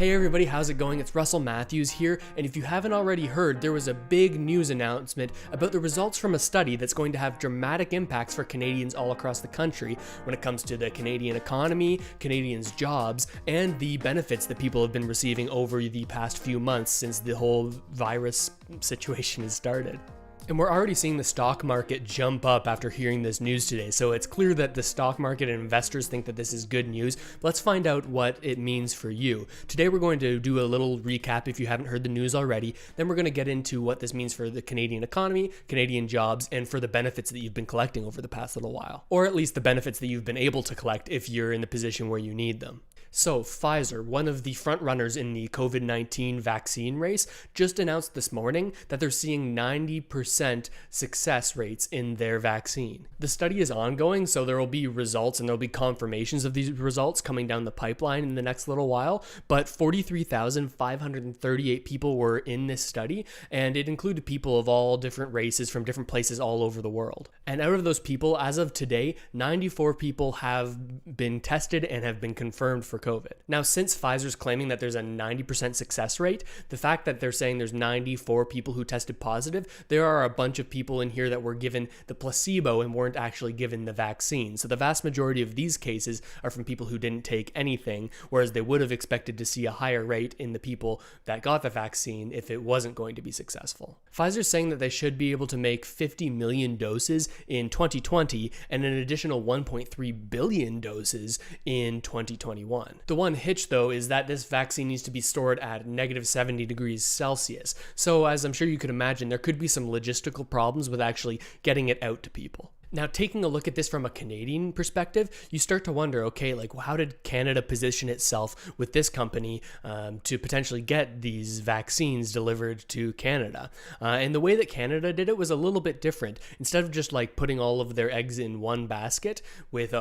Hey everybody, how's it going? It's Russell Matthews here, and if you haven't already heard, there was a big news announcement about the results from a study that's going to have dramatic impacts for Canadians all across the country when it comes to the Canadian economy, Canadians' jobs, and the benefits that people have been receiving over the past few months since the whole virus situation has started. And we're already seeing the stock market jump up after hearing this news today, so it's clear that the stock market and investors think that this is good news. But let's find out what it means for you. Today we're going to do a little recap if you haven't heard the news already, then we're going to get into what this means for the Canadian economy, Canadian jobs, and for the benefits that you've been collecting over the past little while. Or at least the benefits that you've been able to collect if you're in the position where you need them. So Pfizer, one of the front runners in the COVID-19 vaccine race, just announced this morning that they're seeing 90% success rates in their vaccine. The study is ongoing, so there will be results and there'll be confirmations of these results coming down the pipeline in the next little while, but 43,538 people were in this study, and it included people of all different races from different places all over the world. And out of those people, as of today, 94 people have been tested and have been confirmed for COVID. Now, since Pfizer's claiming that there's a 90% success rate, the fact that they're saying there's 94 people who tested positive, there are a bunch of people in here that were given the placebo and weren't actually given the vaccine. So the vast majority of these cases are from people who didn't take anything, whereas they would have expected to see a higher rate in the people that got the vaccine if it wasn't going to be successful. Pfizer's saying that they should be able to make 50 million doses in 2020 and an additional 1.3 billion doses in 2021. The one hitch, though, is that this vaccine needs to be stored at -70 degrees Celsius. So as I'm sure you could imagine, there could be some logistical problems with actually getting it out to people. Now, taking a look at this from a Canadian perspective, you start to wonder, okay, like how did Canada position itself with this company to potentially get these vaccines delivered to Canada? And the way that Canada did it was a little bit different. Instead of just like putting all of their eggs in one basket with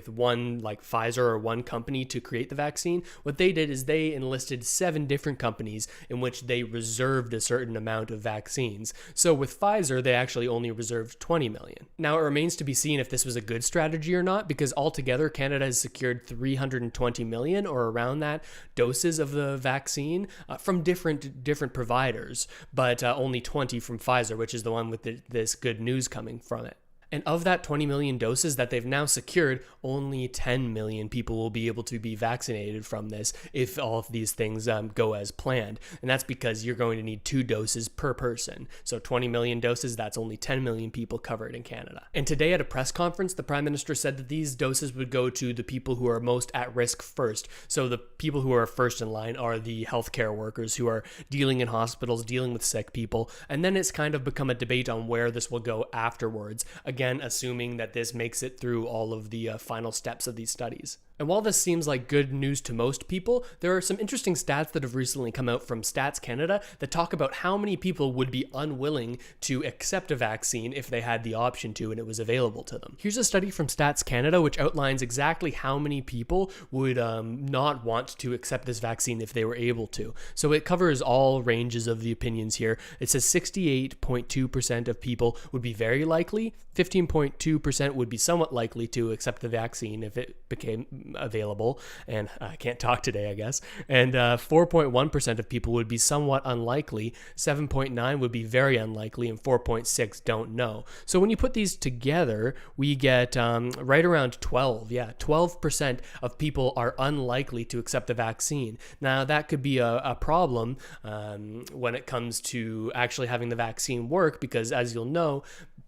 one like Pfizer or one company to create the vaccine, what they did is they enlisted 7 different companies in which they reserved a certain amount of vaccines. So with Pfizer, they actually only reserved 20 million. Now, it remains to be seen if this was a good strategy or not, because altogether Canada has secured 320 million or around that doses of the vaccine from different providers, but only 20 from Pfizer, which is the one with this good news coming from it. And of that 20 million doses that they've now secured, only 10 million people will be able to be vaccinated from this if all of these things go as planned. And that's because you're going to need 2 doses per person. So 20 million doses, that's only 10 million people covered in Canada. And today at a press conference, the Prime Minister said that these doses would go to the people who are most at risk first. So the people who are first in line are the healthcare workers who are dealing in hospitals, dealing with sick people. And then it's kind of become a debate on where this will go afterwards. Again, assuming that this makes it through all of the final steps of these studies. And while this seems like good news to most people, there are some interesting stats that have recently come out from Stats Canada that talk about how many people would be unwilling to accept a vaccine if they had the option to and it was available to them. Here's a study from Stats Canada which outlines exactly how many people would not want to accept this vaccine if they were able to. So it covers all ranges of the opinions here. It says 68.2% of people would be very likely, 15.2% would be somewhat likely to accept the vaccine if it became available, and I can't talk today, I guess, and 4.1% of people would be somewhat unlikely, 7.9% would be very unlikely, and 4.6% don't know. So when you put these together, we get right around 12% of people are unlikely to accept the vaccine. Now, that could be a problem when it comes to actually having the vaccine work, because as you'll know,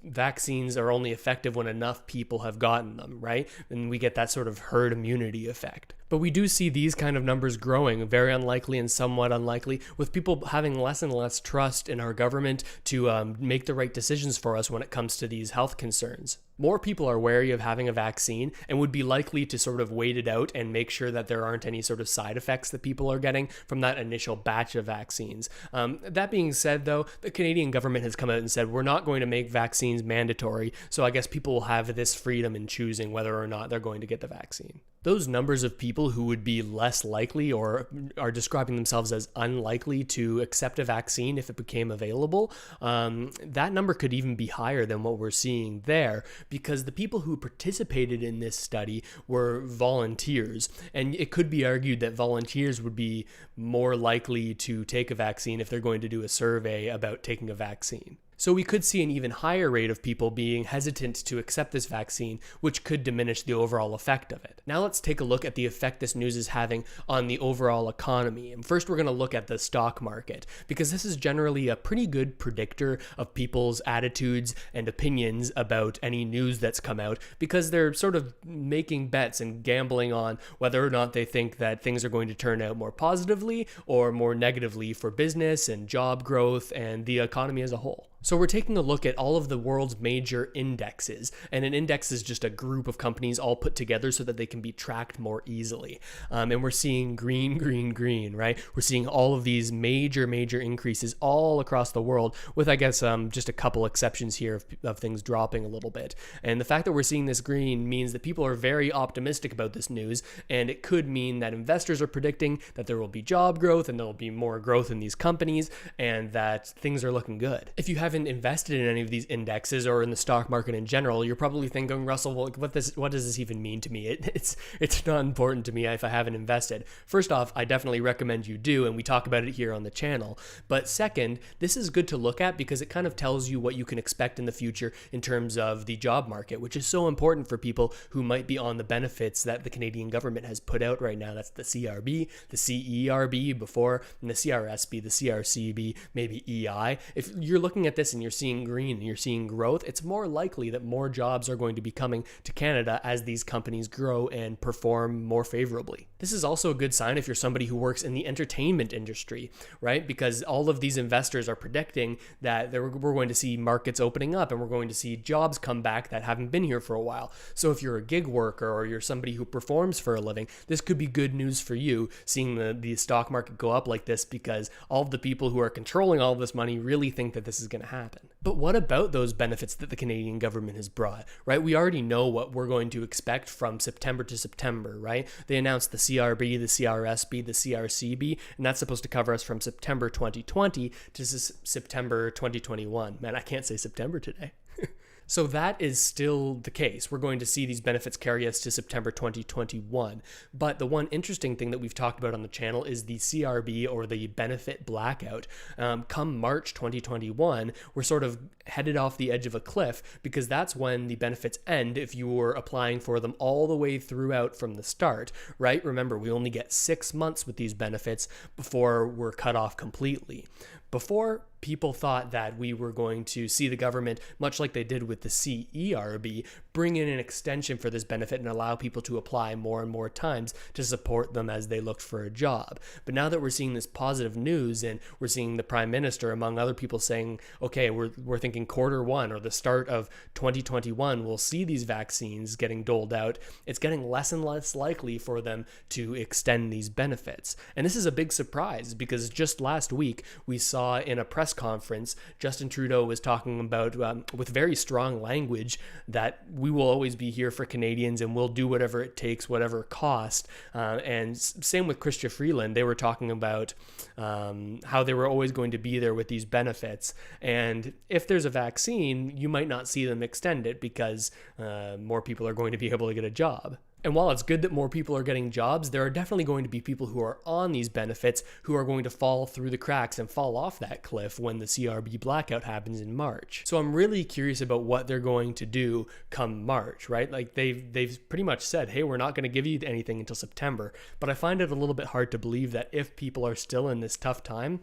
vaccines are only effective when enough people have gotten them, right? And we get that sort of herd immunity effect. But we do see these kind of numbers growing, very unlikely and somewhat unlikely, with people having less and less trust in our government to make the right decisions for us when it comes to these health concerns. More people are wary of having a vaccine and would be likely to sort of wait it out and make sure that there aren't any sort of side effects that people are getting from that initial batch of vaccines. That being said, though, the Canadian government has come out and said we're not going to make vaccines mandatory, so I guess people will have this freedom in choosing whether or not they're going to get the vaccine. Those numbers of people people who would be less likely or are describing themselves as unlikely to accept a vaccine if it became available, that number could even be higher than what we're seeing there, because the people who participated in this study were volunteers. And it could be argued that volunteers would be more likely to take a vaccine if they're going to do a survey about taking a vaccine. So we could see an even higher rate of people being hesitant to accept this vaccine, which could diminish the overall effect of it. Now let's take a look at the effect this news is having on the overall economy. And first we're going to look at the stock market, because this is generally a pretty good predictor of people's attitudes and opinions about any news that's come out, because they're sort of making bets and gambling on whether or not they think that things are going to turn out more positively or more negatively for business and job growth and the economy as a whole. So we're taking a look at all of the world's major indexes, and an index is just a group of companies all put together so that they can be tracked more easily. And we're seeing green, right? We're seeing all of these major increases all across the world, with, I guess, just a couple exceptions here of things dropping a little bit. And the fact that we're seeing this green means that people are very optimistic about this news, and it could mean that investors are predicting that there will be job growth and there will be more growth in these companies, and that things are looking good. If you haven't invested in any of these indexes or in the stock market in general, you're probably thinking, Russell, well, what does this even mean to me? It's not important to me if I haven't invested. First off, I definitely recommend you do, and we talk about it here on the channel. But second, this is good to look at because it kind of tells you what you can expect in the future in terms of the job market, which is so important for people who might be on the benefits that the Canadian government has put out right now. That's the CRB, the CERB before, and the CRSB, the CRCB, maybe EI. If you're looking at this and you're seeing green and you're seeing growth, it's more likely that more jobs are going to be coming to Canada as these companies grow and perform more favorably. This is also a good sign if you're somebody who works in the entertainment industry, right? Because all of these investors are predicting that we're going to see markets opening up and we're going to see jobs come back that haven't been here for a while. So if you're a gig worker or you're somebody who performs for a living, this could be good news for you, seeing the stock market go up like this, because all of the people who are controlling all of this money really think that this is going to happen. But what about those benefits that the Canadian government has brought, right? We already know what we're going to expect from September to September, right? They announced the CRB, the CRSB, the CRCB, and that's supposed to cover us from September 2020 to September 2021. Man, I can't say September today. So that is still the case. We're going to see these benefits carry us to September 2021. But the one interesting thing that we've talked about on the channel is the CRB, or the benefit blackout. Come March 2021, we're sort of headed off the edge of a cliff, because that's when the benefits end if you were applying for them all the way throughout from the start, right? Remember, we only get 6 months with these benefits before we're cut off completely. Before, people thought that we were going to see the government, much like they did with the CERB, bring in an extension for this benefit and allow people to apply more and more times to support them as they looked for a job. But now that we're seeing this positive news, and we're seeing the Prime Minister, among other people, saying, okay, we're thinking Q1 or the start of 2021, we'll see these vaccines getting doled out, it's getting less and less likely for them to extend these benefits. And this is a big surprise, because just last week we saw in a press conference, Justin Trudeau was talking about, with very strong language, that we will always be here for Canadians and we'll do whatever it takes, whatever cost. And same with Chrystia Freeland. They were talking about how they were always going to be there with these benefits. And if there's a vaccine, you might not see them extend it, because more people are going to be able to get a job. And while it's good that more people are getting jobs, there are definitely going to be people who are on these benefits who are going to fall through the cracks and fall off that cliff when the CRB blackout happens in March. So I'm really curious about what they're going to do come March, right? Like they've pretty much said, hey, we're not going to give you anything until September. But I find it a little bit hard to believe that if people are still in this tough time,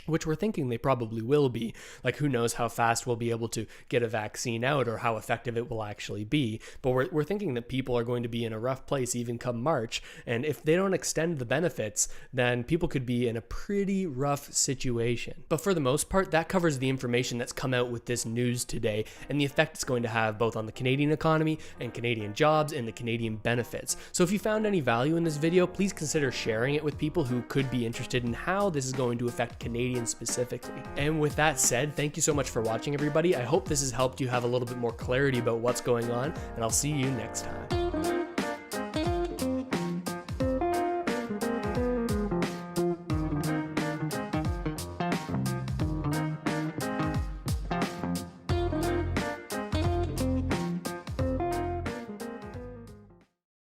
which we're thinking they probably will be, like who knows how fast we'll be able to get a vaccine out or how effective it will actually be, but we're thinking that people are going to be in a rough place even come March, and if they don't extend the benefits, then people could be in a pretty rough situation. But for the most part, that covers the information that's come out with this news today and the effect it's going to have both on the Canadian economy and Canadian jobs and the Canadian benefits. So if you found any value in this video, please consider sharing it with people who could be interested in how this is going to affect Canadians specifically. And with that said, thank you so much for watching, everybody. I hope this has helped you have a little bit more clarity about what's going on, and I'll see you next time.